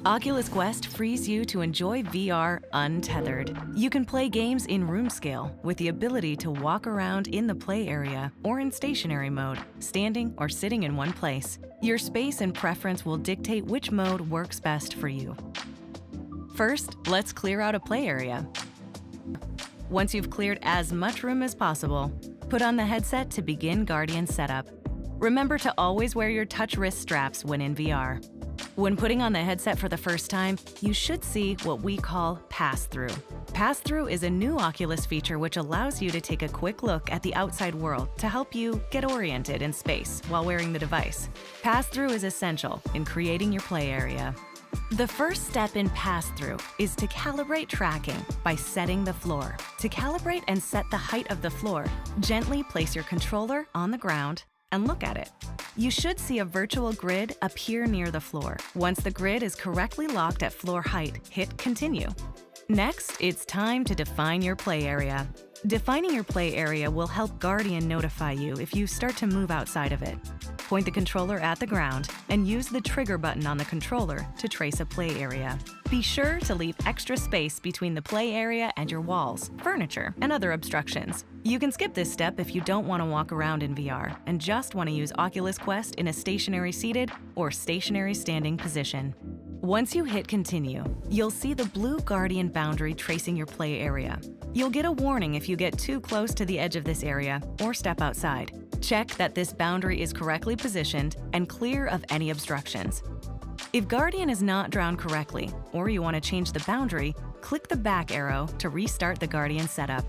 Oculus Quest frees you to enjoy VR untethered. You can play games in room scale with the ability to walk around in the play area or in stationary mode, standing or sitting in one place. Your space and preference will dictate which mode works best for you. First, let's clear out a play area. Once you've cleared as much room as possible, put on the headset to begin Guardian setup. Remember to always wear your touch wrist straps when in VR. When putting on the headset for the first time, you should see what we call pass-through. Pass-through is a new Oculus feature which allows you to take a quick look at the outside world to help you get oriented in space while wearing the device. Pass-through is essential in creating your play area. The first step in pass-through is to calibrate tracking by setting the floor. To calibrate and set the height of the floor, gently place your controller on the ground and look at it. You should see a virtual grid appear near the floor. Once the grid is correctly locked at floor height, hit Continue. Next, it's time to define your play area. Defining your play area will help Guardian notify you if you start to move outside of it. Point the controller at the ground and use the trigger button on the controller to trace a play area. Be sure to leave extra space between the play area and your walls, furniture, and other obstructions. You can skip this step if you don't want to walk around in VR and just want to use Oculus Quest in a stationary seated or stationary standing position. Once you hit Continue, you'll see the blue Guardian boundary tracing your play area. You'll get a warning if you get too close to the edge of this area or step outside. Check that this boundary is correctly positioned and clear of any obstructions. If Guardian is not drawn correctly, or you want to change the boundary, click the back arrow to restart the Guardian setup.